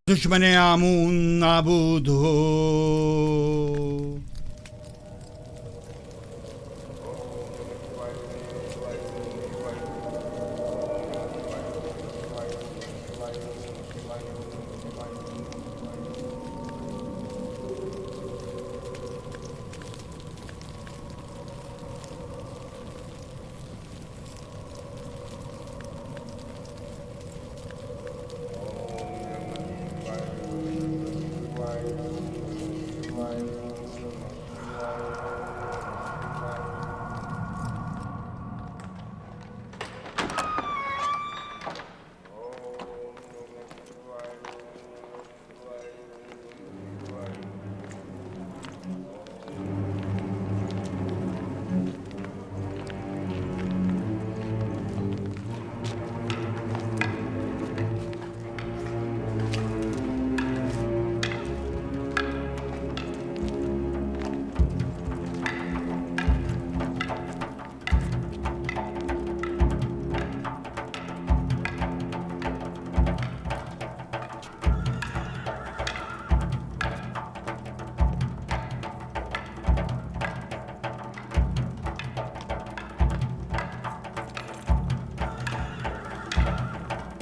दुश्मन आमून नाबूद हो।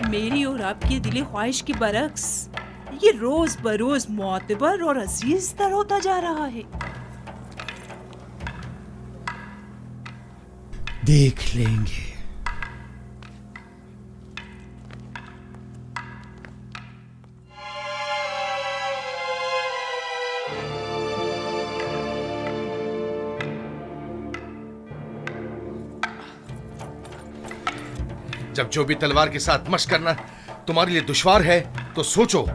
मेरी और आपकी दिली ख्वाहिश की बरक्स ये रोज बरोज मोतबर और अजीज तर होता जा रहा है। देख लेंगे। जब जो भी तलवार के साथ मशक करना तुम्हारे लिए दुश्वार है तो सोचो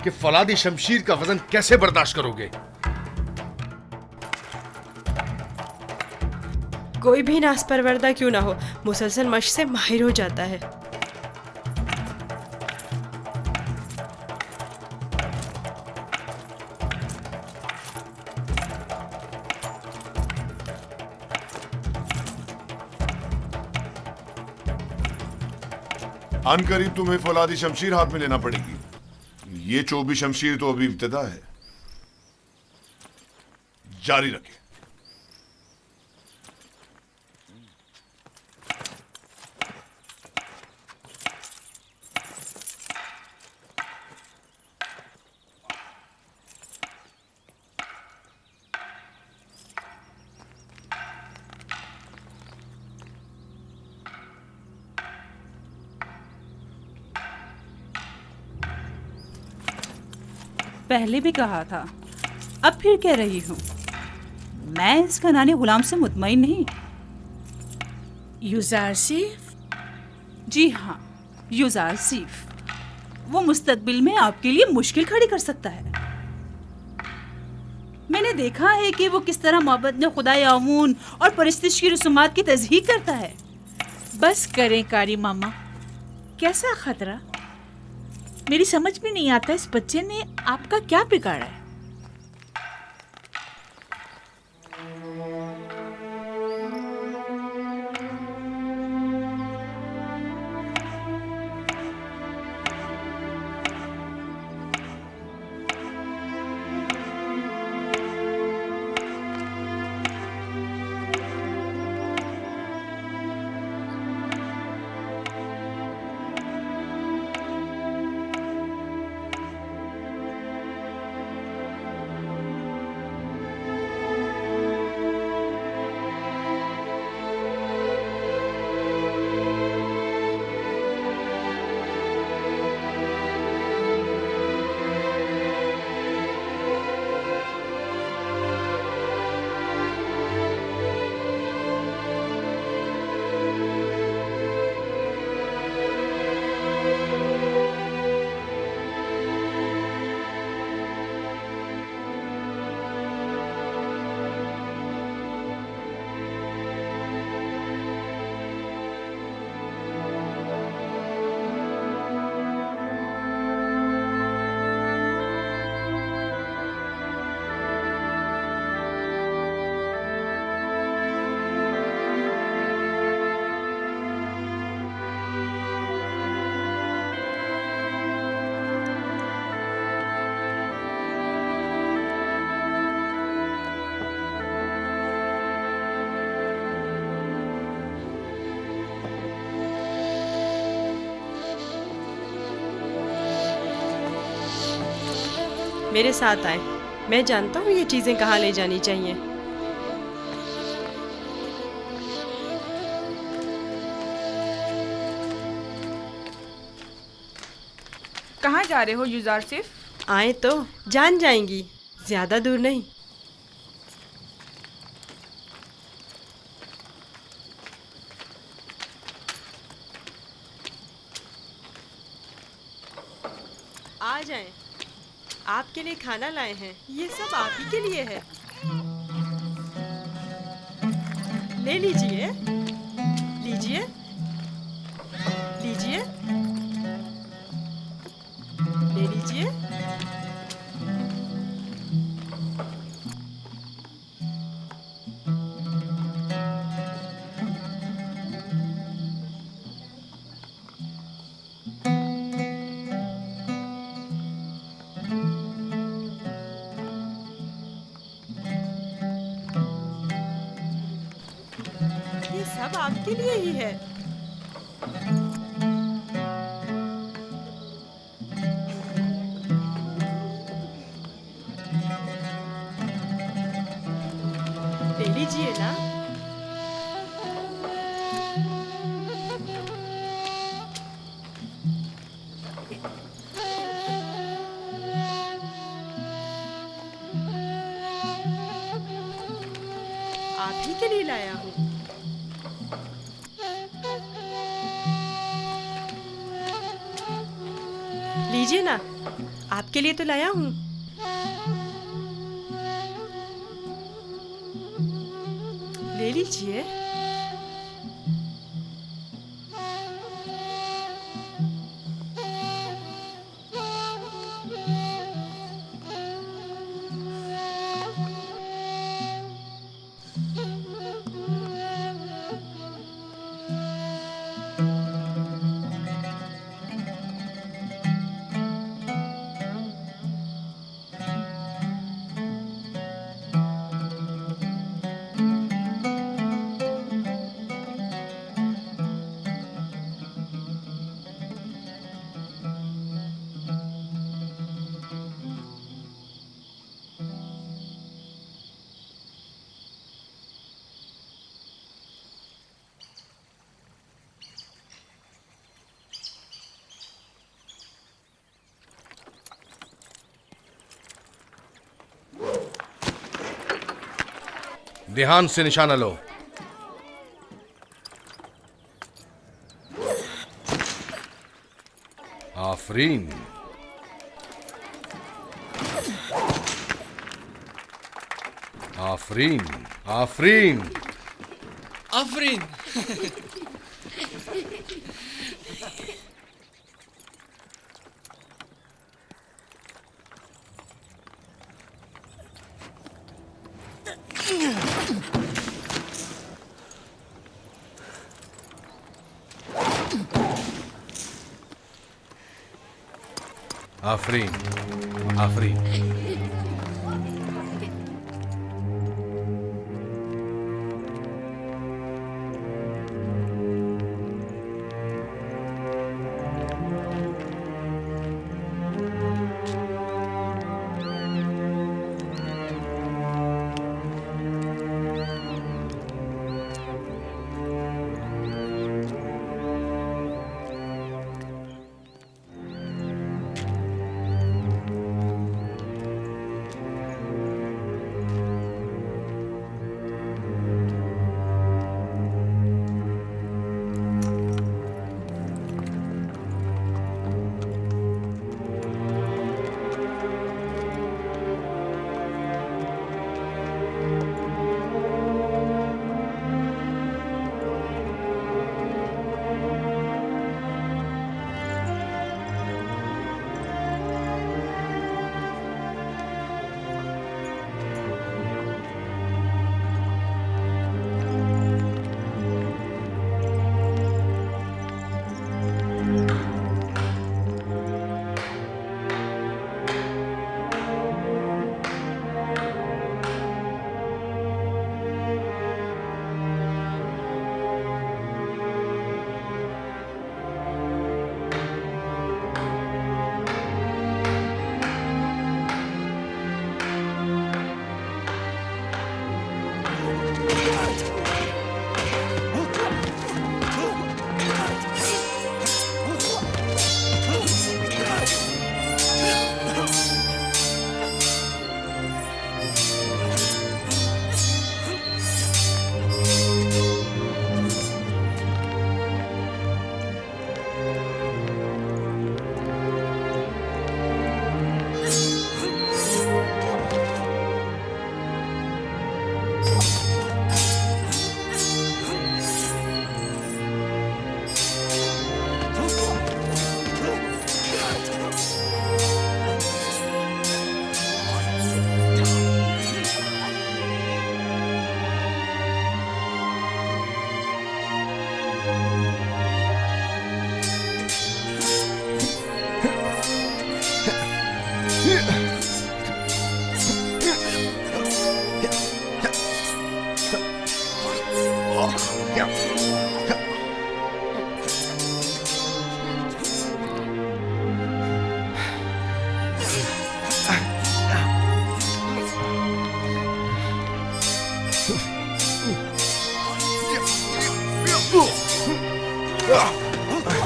कि फौलादी शमशीर का वजन कैसे बर्दाश्त करोगे। कोई भी नास परवरदा क्यों ना हो, मुसलसल मशक से माहिर हो जाता है। अनकरीब तुम्हें फौलादी शमशीर हाथ में लेना पड़ेगी। ये चौबी शमशीर तो अभी इब्तिदा है, जारी रखें। पहले भी कहा था, अब फिर कह रही हूँ, मैं इस खनानी गुलाम से मुतमईन नहीं। युजारसीफ? जी हाँ, युजारसीफ। वो मुस्तकबिल में आपके लिए मुश्किल खड़ी कर सकता है। मैंने देखा है कि वो किस तरह मोहब्बत में खुदाई आमून और परिस्तिश की रसूमात की तज़हीक करता है। बस करें कारी मामा, कैसा खतरा? मेरी समझ में नहीं आता इस बच्चे ने आपका क्या बिगाड़ा है। मेरे साथ आए। मैं जानता हूँ ये चीजें कहाँ ले जानी चाहिए। कहाँ जा रहे हो युजार सिफ? आए तो जान जाएंगी, ज्यादा दूर नहीं। आ जाएं। आपके लिए खाना लाए हैं, ये सब आप ही के लिए है। ले लीजिए, लीजिए, लीजिए, ले लीजिए। ये सब आपके लिए ही है। ले लीजिए ना। आप ही के लिए लाया हूँ। लीजिए ना, आपके लिए तो लाया हूँ। ले लीजिए। ध्यान से निशाना लो। आफरीन। आफरीन। आफरीन। आफरीन। आफरीन। आफरीन।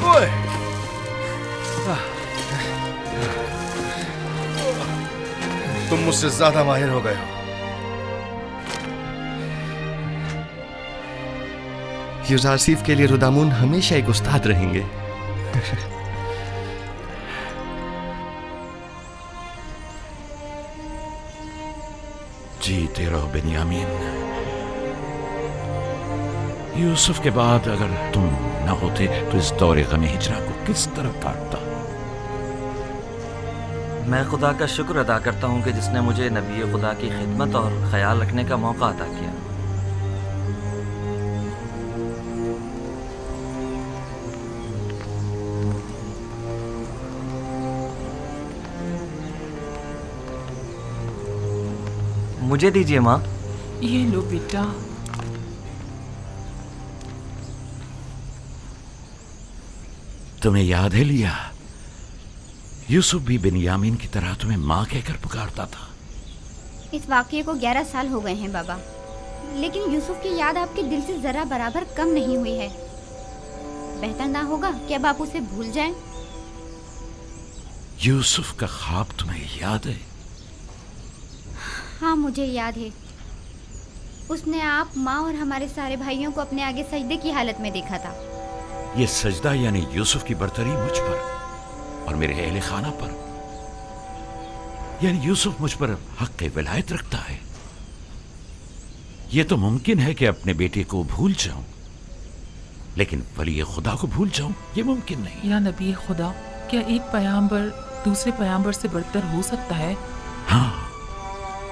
ओए तुम मुझसे ज्यादा माहिर हो गए हो। यूजारसीफ के लिए रुदामुन हमेशा एक उस्ताद रहेंगे। जीते रहो बेनियामीन। यूसुफ के बाद अगर तुम न होते तो इस दौरे गमे हिजरा को किस तरह काटता। मैं खुदा का शुक्र अदा करता हूँ कि जिसने मुझे नबी खुदा की खिदमत और ख्याल रखने का मौका अता किया। मुझे दीजिए माँ। ये लो बेटा। तुम्हें याद है लिया, यूसुफ भी बिन्यामीन की तरह तुम्हें माँ कहकर पुकारता था। इस वाक़ये को 11 साल हो गए हैं बाबा, लेकिन यूसुफ की याद आपके दिल से जरा बराबर कम नहीं हुई है। बेहतर ना होगा कि अब आप उसे भूल जाएं? यूसुफ का ख्वाब तुम्हें याद है? हाँ मुझे याद है। उसने आप, माँ और हमारे सारे भाइयों को अपने आगे सजदे की हालत में देखा था। ये सजदा यानी यूसुफ की बरतरी मुझ पर और मेरे अहले खाना पर, यानी यूसुफ मुझ पर हक विलायत रखता है। यह तो मुमकिन है कि अपने बेटे को भूल जाऊं, लेकिन वली खुदा को भूल जाऊं यह मुमकिन नहीं। या नबी खुदा, क्या एक पैगंबर दूसरे पैगंबर से बढ़कर हो सकता है? हाँ,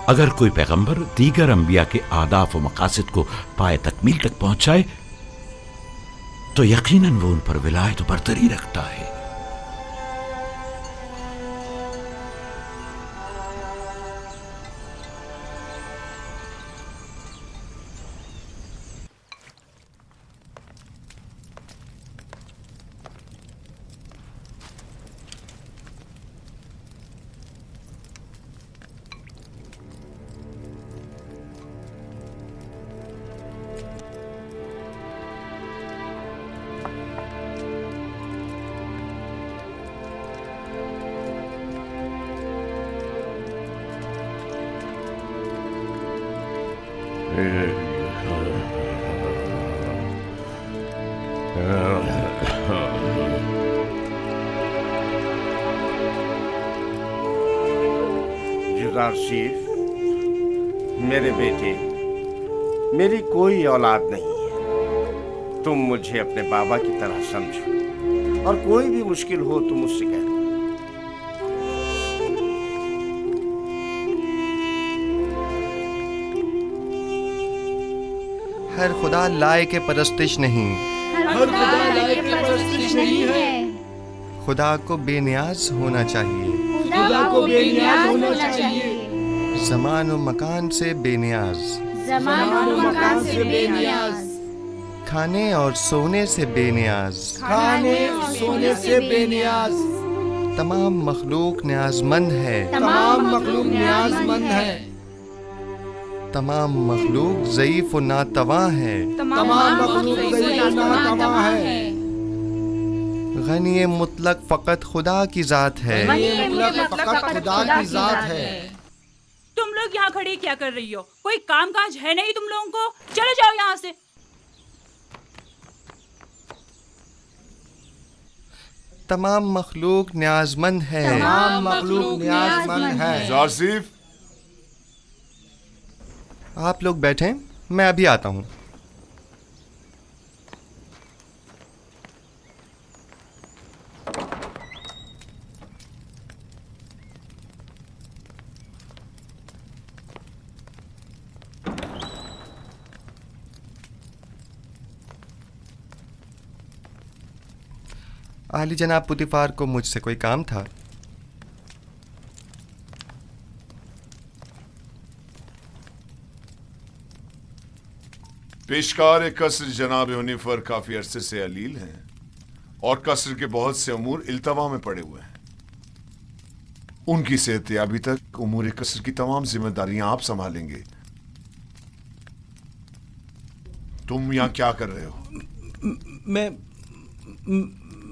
अगर कोई पैगंबर दीगर अंबिया के आदाफ व मकासद को पाए तकमील तक पहुंचाए तो यकीनन वो उन पर विलायत बरतरी रखता है। यूसुफ, मेरे बेटे, मेरी कोई औलाद नहीं है। तुम मुझे अपने बाबा की तरह समझो और कोई भी मुश्किल हो तो मुझसे कह दो। हर खुदा लाए के परस्तिश नहीं, हर खुदा लाए के परस्तिश नहीं है। खुदा को बेनियाज होना चाहिए, खुदा को बेनियाज होना चाहिए। ज़मान और मकान से बेनियाज, ज़मान और मकान से बेनियाज। खाने और सोने से बेनियाज, खाने और सोने से बेनियाज। तमाम मखलूक न्याजमंद है, तमाम मखलूक न्याजमंद है। तमाम मखलूक ज़ईफ और नातवा है, तमाम मखलूक ज़ईफ और नातवा है। गनी मुतलक फ़कत खुदा की ज़ात है, फ़कत खुदा की ज़ात है। तुम लोग यहाँ खड़े क्या कर रही हो? कोई काम काज है नहीं तुम लोगों को? चले जाओ यहाँ से। तमाम मखलूक न्याजमंद है, तमाम मखलूक न्याजमंद है। यूसुफ, आप लोग बैठें, मैं अभी आता हूँ। आली जनाब पुतिफार को मुझसे कोई काम था। पेशकार कसर जनाब हुनीफर काफी अरसे से अलील हैं और कसर के बहुत से अमूर इल्तवा में पड़े हुए हैं। उनकी सेहतयाबी तक उमूर कसर की तमाम जिम्मेदारियां आप संभालेंगे। तुम यहां क्या कर रहे हो?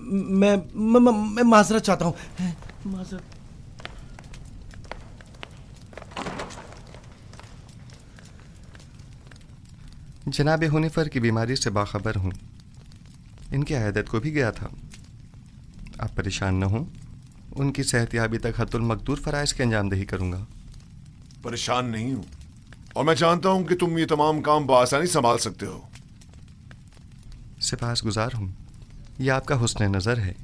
मैं माजरत चाहता हूँ। माजरत। जनाब हुनिफर की बीमारी से बाखबर हूँ। इनकी आयदत को भी गया था। आप परेशान न हों, उनकी सेहतयाबी तक हत्तुल मकदूर फराइज की अंजामदही करूँगा। परेशान नहीं हूँ और मैं जानता हूँ कि तुम ये तमाम काम बआसानी संभाल सकते हो। सिपासगुजार हूँ, ये आपका हुस्न नज़र है।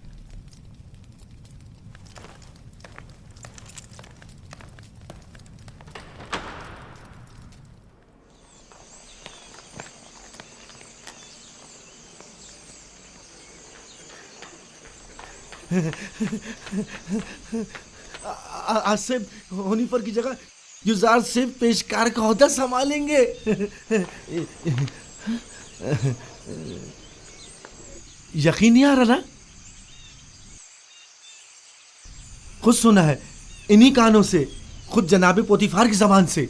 आसिफ हुनिफर की जगह युजार सिर्फ पेशकार का ओहदा संभालेंगे। यकीन नहीं आ रहा ना? खुद सुना है इन्हीं कानों से, खुद जनाबे पोतीफार की जबान से।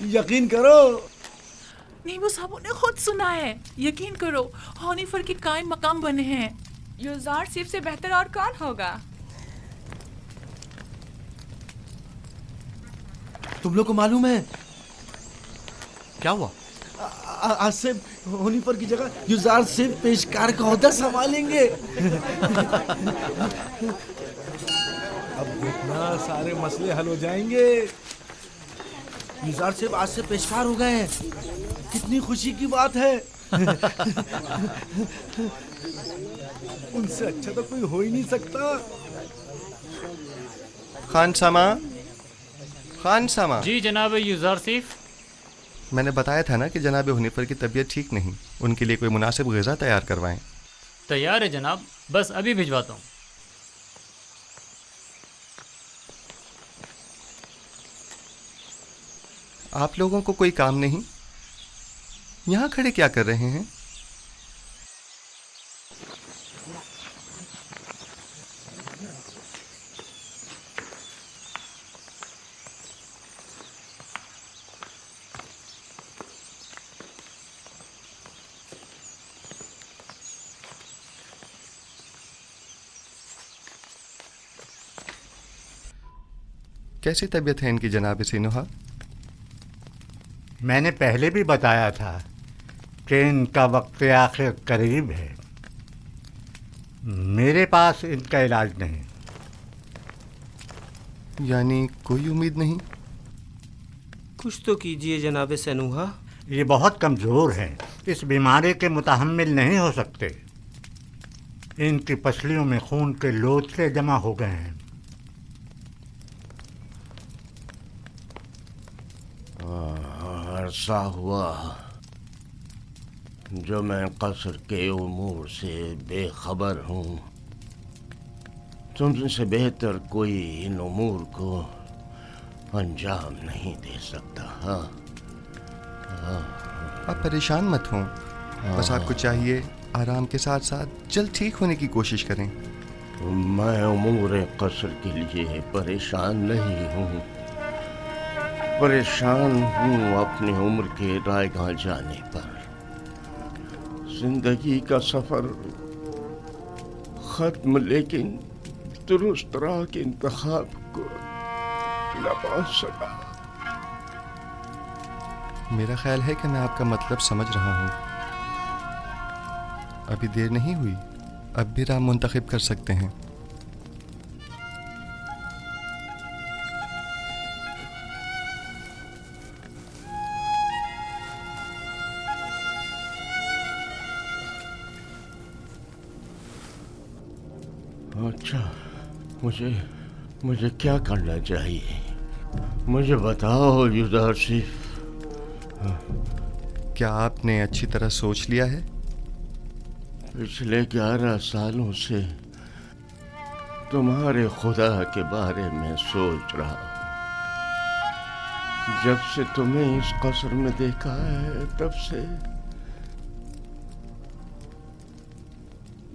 यकीन करो। नहीं, वो साहब ने खुद सुना है। यकीन करो, हनीफर के कायम मकाम बने हैं। युजार सिर्फ से बेहतर और कौन होगा? तुम लोग को मालूम है क्या हुआ? आसिफ हुनिफर की जगह युजार सिर्फ पेशकार का ओहदा संभालेंगे। अब देखना सारे मसले हल हो जाएंगे। युजार सिर्फ आज से पेशकार हो गए हैं। कितनी खुशी की बात है। उनसे अच्छा तो कोई हो ही नहीं सकता। खान सामा। जी जनाब युजार सिर्फ। मैंने बताया था ना कि जनाब हुनिफर की तबीयत ठीक नहीं, उनके लिए कोई मुनासिब ग़िज़ा तैयार करवाएं। तैयार है जनाब, बस अभी भिजवाता हूँ। आप लोगों को कोई काम नहीं? यहाँ खड़े क्या कर रहे हैं? कैसी तबीयत है इनकी जनाब सीनुहा? मैंने पहले भी बताया था कि इनका वक्त आखिर करीब है। मेरे पास इनका इलाज नहीं। यानी कोई उम्मीद नहीं? कुछ तो कीजिए जनाब सनूहा। ये बहुत कमज़ोर हैं, इस बीमारी के मुतहम्मिल नहीं हो सकते। इनकी पसलियों में खून के लोथड़े जमा हो गए हैं। अरसा हुआ जो मैं कसर के उमूर से बेखबर हूँ। तुमसे बेहतर कोई इन उमूर को अंजाम नहीं दे सकता। आप परेशान मत हों, बस आपको चाहिए आराम के साथ साथ जल्द ठीक होने की कोशिश करें। मैं उमूर कसर के लिए परेशान नहीं हूँ, परेशान हूँ अपनी उम्र के रायगाह जाने पर। जिंदगी का सफर खत्म, लेकिन दुरुस्त राह के इंतखाब को न पा सका। मेरा ख्याल है कि मैं आपका मतलब समझ रहा हूँ। अभी देर नहीं हुई, अब भी राह मुंतखब कर सकते हैं। अच्छा, मुझे क्या करना चाहिए? मुझे बताओ युजार सिर्फ। क्या आपने अच्छी तरह सोच लिया है? पिछले 11 सालों से तुम्हारे खुदा के बारे में सोच रहा हूँ। जब से तुम्हें इस कसर में देखा है तब से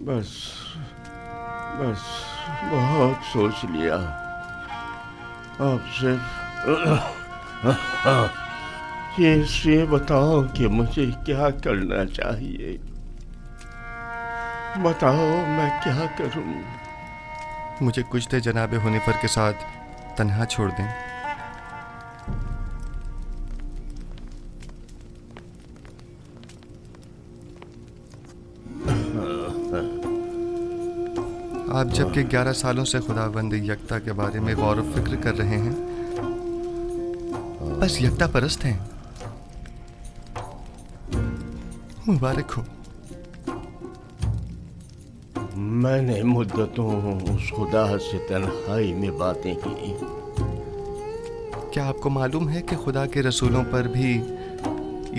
बस बहुत सोच लिया। अब सिर्फ ये बताओ कि मुझे क्या करना चाहिए। बताओ मैं क्या करूं? मुझे कुछ देर जनाब हुनिफर के साथ तन्हा छोड़ दें। आप जबकि 11 सालों से खुदावंद यकता के बारे में गौर व फिक्र कर रहे हैं, बस यकता परस्त हैं। मुबारक हो। मैंने मुद्दतों उस खुदा से तन्हाई में बातें की। क्या आपको मालूम है कि खुदा के रसूलों पर भी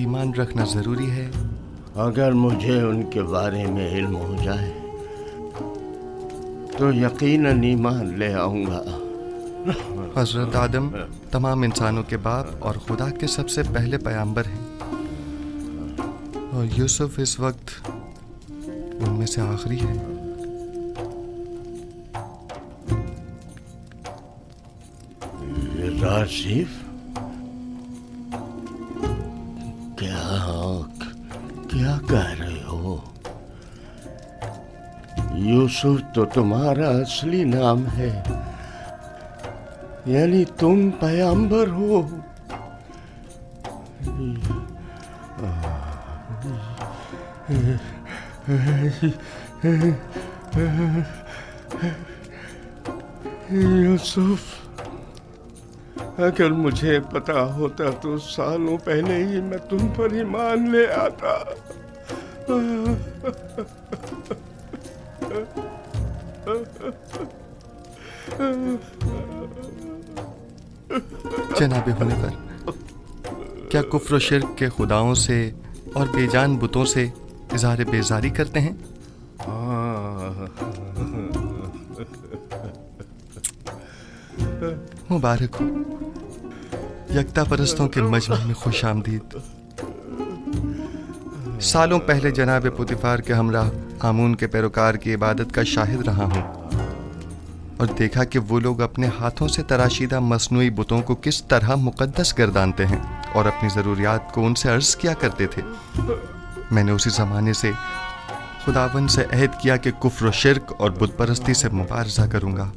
ईमान रखना जरूरी है? अगर मुझे उनके बारे में इल्म हो जाए तो यकीनन ईमान ले आऊंगा। हजरत आदम तमाम इंसानों के बाप और खुदा के सबसे पहले पैगंबर हैं, और यूसुफ इस वक्त उनमें से आखिरी है। राशिफ, क्या कह रहे हो? यूसुफ तो तुम्हारा असली नाम है, यानी तुम पैगंबर हो। यूसुफ, अगर मुझे पता होता तो सालों पहले ही मैं तुम पर ईमान ले आता। जनाब हुनिफर, क्या कुफ्र और शिर्क के खुदाओं से और बेजान बुतों से इज़हार बेजारी करते हैं? मुबारक हो। यकता परस्तों के मजमे में खुश आमदीद। सालों पहले जनाब पुतिफार के हमराह आमून के पैरोकार की इबादत का शाहिद रहा हूँ, और देखा कि वो लोग अपने हाथों से तराशीदा मसनूई बुतों को किस तरह मुकद्दस गर्दानते हैं और अपनी ज़रूरियात को उनसे अर्ज किया करते थे। मैंने उसी ज़माने से खुदावंद से अहद किया कि कुफ्र और शिर्क और बुत परस्ती से मुबारज़ा करूँगा,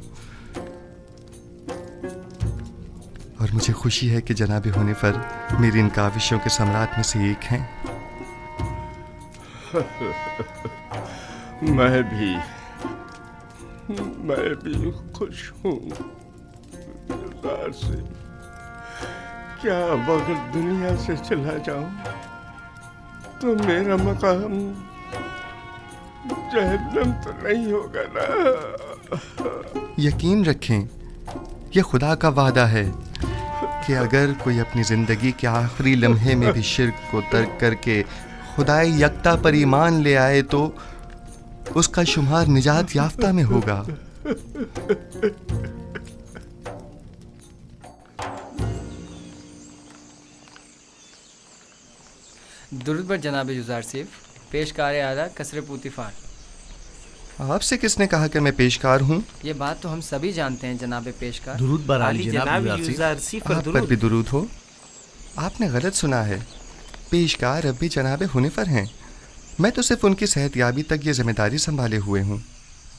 और मुझे खुशी है कि जनाब हुनिफर मेरी इन काविशों के सम्राट में से एक हैं। मैं भी खुश हूँ। से क्या अब अगर दुनिया से चला जाऊं तो मेरा मकाम जहन्नम तो नहीं होगा ना? यकीन रखें, ये खुदा का वादा है कि अगर कोई अपनी जिंदगी के आखिरी लम्हे में भी शिर्क को तर्क करके खुदाए यकता पर ईमान ले आए तो उसका शुमार निजात याफ्ता में होगा। दुरूद बर जनाब युज़ार सिफ, पेशकार आला कसर पुतिफार। आपसे किसने कहा कि मैं पेशकार हूँ? ये बात तो हम सभी जानते हैं जनाब पेशकार। दुरूद बर आली जनाब युज़ार सिफ। आप पर भी दुरूद हो। आपने गलत सुना है, पेशकार अब भी जनाब हुनिफर हैं। मैं तो सिर्फ उनकी सेहतयाबी तक ये जिम्मेदारी संभाले हुए हूँ।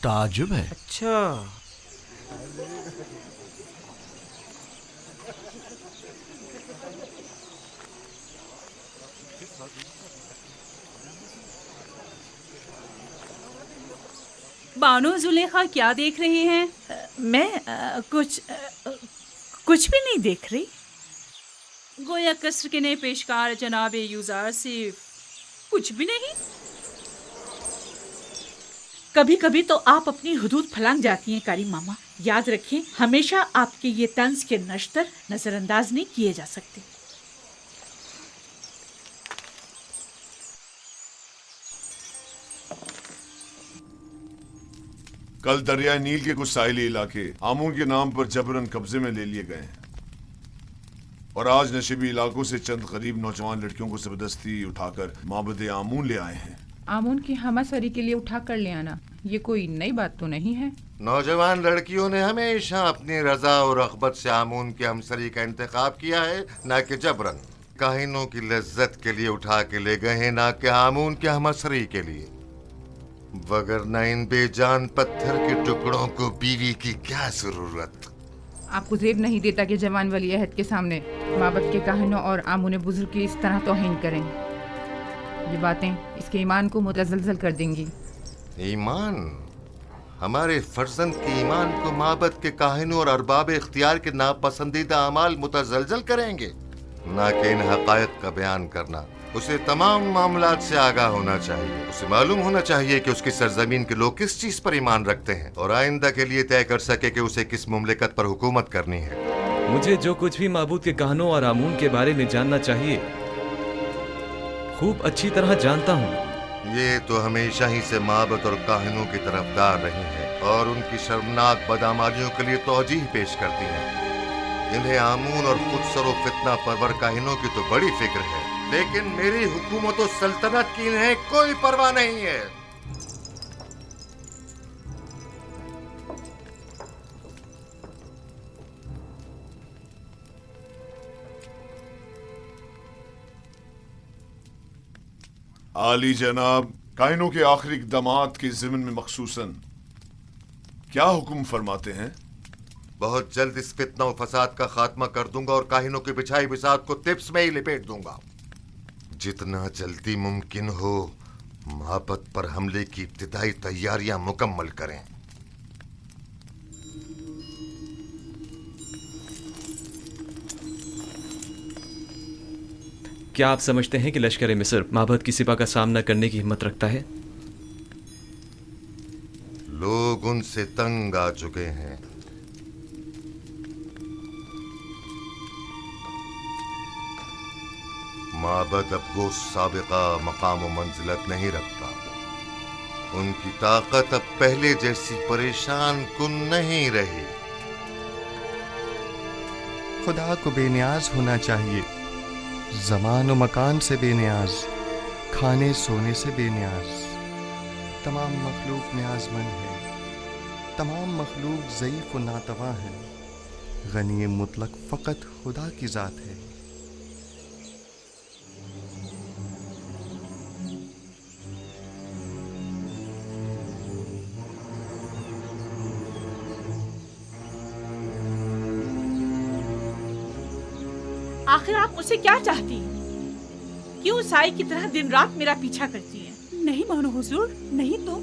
ताजुब है। अच्छा, बानो जुलेखा क्या देख रहे हैं? मैं कुछ भी नहीं देख रही। गोया कसर के नए पेशकार जनाब युज़ार सिफ कुछ भी नहीं। कभी कभी तो आप अपनी हुदूद फलांग जाती हैं कारी मामा। याद रखें, हमेशा आपके ये तंज के नश्तर नजरअंदाज नहीं किए जा सकते। कल दरिया नील के कुछ साहिली इलाके आमून के नाम पर जबरन कब्जे में ले लिए गए हैं, और आज नशीबी इलाकों से चंद गरीब नौजवान लड़कियों को जबरदस्ती उठाकर माबद आमून ले आए हैं। आमून की हमासरी के लिए उठा कर ले आना ये कोई नई बात तो नहीं है। नौजवान लड़कियों ने हमेशा अपनी रजा और रग़बत से आमून की हमसरी का इंतखाब किया है, ना कि जबरन। काहिनों की लज्जत के लिए उठा के ले गए हैं, ना कि आमून की हमसरी के लिए। वगरना इन बेजान पत्थर के टुकड़ों को बीवी की क्या जरूरत। आपको जेब नहीं देता कि जवान वली अहद के सामने माबद के काहिनों और आमुन बुजुर्ग की इस तरह तौहीन करें। ये बातें इसके ईमान को मुतज़लज़ल कर देंगी। ईमान? हमारे फर्जंद के ईमान को माबद के काहिनों और अरबाब इख्तियार के नापसंदीदा अमाल मुतज़लज़ल करेंगे? ना कि इन हक़ाइक़ का बयान करना। उसे तमाम मामलात से आगाह होना चाहिए। उसे मालूम होना चाहिए कि उसकी सरजमीन के लोग किस चीज पर ईमान रखते हैं और आइंदा के लिए तय कर सके कि उसे किस मुमलिकत पर हुकूमत करनी है। मुझे जो कुछ भी माबूद के कहनों और आमून के बारे में जानना चाहिए खूब अच्छी तरह जानता हूँ। ये तो हमेशा ही से माबद और काहिनों की तरफदार रही है और उनकी शर्मनाक बदआमालियों के लिए तौजीह पेश करती है। इन्हें आमून और खुद सरो फितना परवर काहिनों की तो बड़ी फिक्र है, लेकिन मेरी हुकूमत और सल्तनत की इन्हें कोई परवाह नहीं है। आली जनाब, काहिनों के आखिरी इक़दामात के ज़िम्न में मखसूसन क्या हुक्म फरमाते हैं? बहुत जल्द इस फितना और फसाद का खात्मा कर दूंगा और काहिनों की बिछाई बिसात को तिप्स में ही लिपेट दूंगा। जितना जल्दी मुमकिन हो माबद पर हमले की इब्तिदाई तैयारियां मुकम्मल करें। क्या आप समझते हैं कि लश्कर मिस्र माबद की सिपा का सामना करने की हिम्मत रखता है? लोग उनसे तंग आ चुके हैं। माबद अब वो साबिका मकाम व मंजिलत नहीं रखता। उनकी ताकत अब पहले जैसी परेशान कुन नहीं रही। खुदा को बेनियाज होना चाहिए, ज़मान व मकान से बेनियाज, खाने सोने से बेनियाज। तमाम मखलूक न्याजमंद है, तमाम मखलूक ज़ईफ़ व नातवा है। गनी मुतलक फ़कत खुदा की ज़ात है। आखिर आप मुझसे क्या चाहती हैं? क्यों साई की तरह दिन रात मेरा पीछा करती हैं? नहीं मानो हुजूर, नहीं तो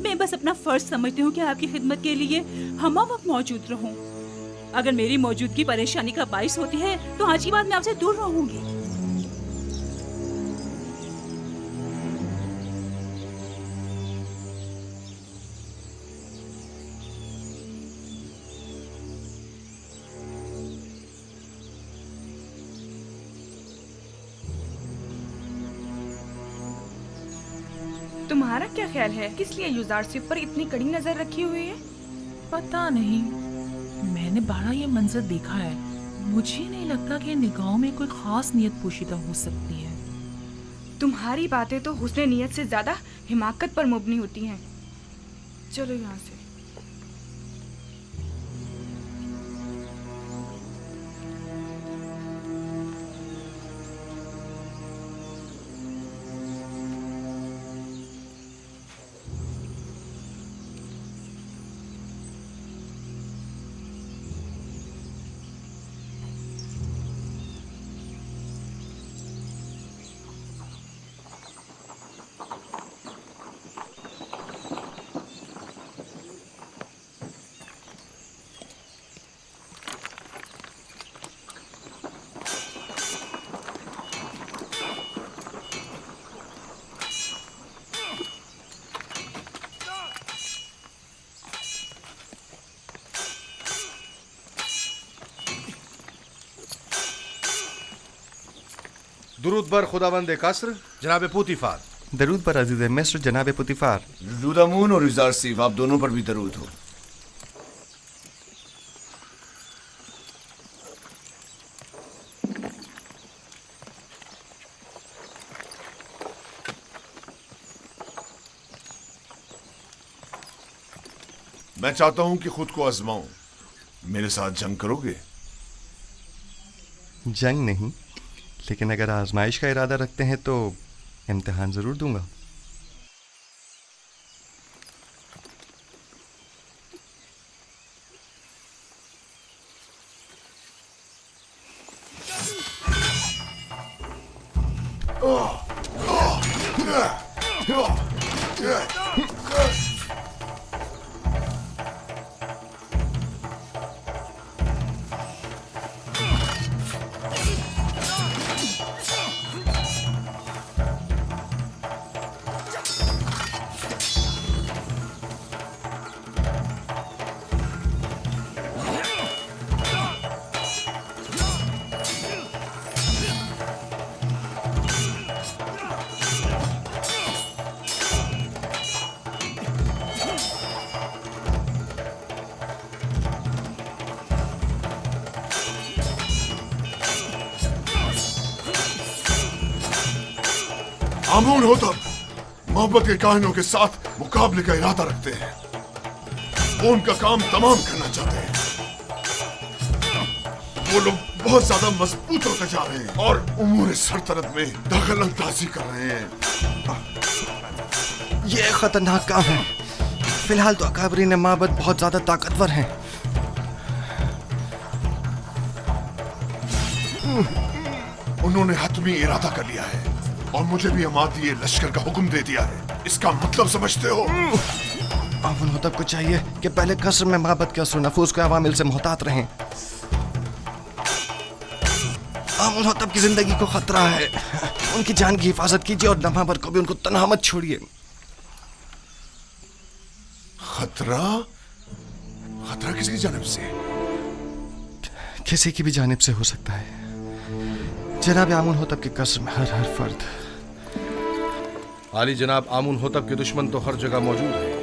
मैं बस अपना फर्ज समझती हूँ कि आपकी खिदमत के लिए हम वक्त मौजूद रहूं। अगर मेरी मौजूदगी परेशानी का बाइस होती है तो आज की बात मैं आपसे दूर रहूंगी। तुम्हारा क्या ख्याल है, किस लिए यूजारसिफ पर इतनी कड़ी नजर रखी हुई है? पता नहीं, मैंने बड़ा ये मंजर देखा है। मुझे नहीं लगता कि निगाहों में कोई खास नियत पोशीदा हो सकती है। तुम्हारी बातें तो हुस्ने नियत से ज्यादा हिमाकत पर मबनी होती हैं। चलो यहाँ से। दुरूद बर खुदावंद कसर जनाब पुतिफार। दरूद पर अजीज मिस्र जनाब पुतिफार। दुरूदामून और यूजारसिफ, आप दोनों पर भी दरूद हो। मैं चाहता हूं कि खुद को आजमाऊं। मेरे साथ जंग करोगे? जंग नहीं, लेकिन अगर आजमाइश का इरादा रखते हैं तो इम्तिहान जरूर दूंगा। आमून होतब मोहब्बत के काहिनों के साथ मुकाबले का इरादा रखते हैं। वो उनका काम तमाम करना चाहते हैं। वो लोग बहुत ज्यादा मजबूत होते जा रहे हैं और उमूर सल्तनत में दखल अंदाजी कर रहे हैं। ये खतरनाक काम है। फिलहाल तो अकाबरीन माबद बहुत ज्यादा ताकतवर हैं। उन्होंने हतमी इरादा कर लिया है और मुझे भी अमादिये लश्कर का हुक्म दे दिया है। इसका मतलब समझते हो? आमुन होतब को चाहिए कि पहले कसर में माबद के असर नफूस को अवामिल से मोहतात रहें। आमुन होतब की जिंदगी को खतरा है। उनकी जान की हिफाजत कीजिए और लम्हा भर को भी उनको तन्हा मत छोड़िए। खतरा? खतरा किसकी जानिब से? किसी की भी जानिब से हो सकता है। जनाब आमुन होतब के कसर में हर फर्द। आली जनाब, आमुन होतब के दुश्मन तो हर जगह मौजूद है।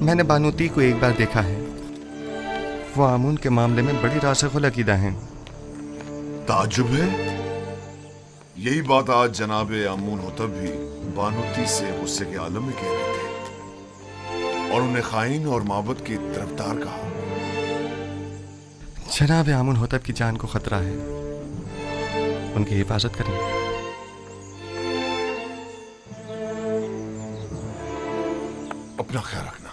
मैंने बानूती को एक बार देखा है। वो आमुन के मामले में बड़ी रासिख़ुल अक़ीदा हैं। ताजुब है। यही बात आज जनाबे आमून होतब भी बानूती से गुस्से के आलम में कह रहे थे और उन्हें खाइन और माबद की तरफदार कहा। जनाब आमुन होतब की जान को खतरा है। उनकी हिफाजत करें। अपना ख्याल रखना।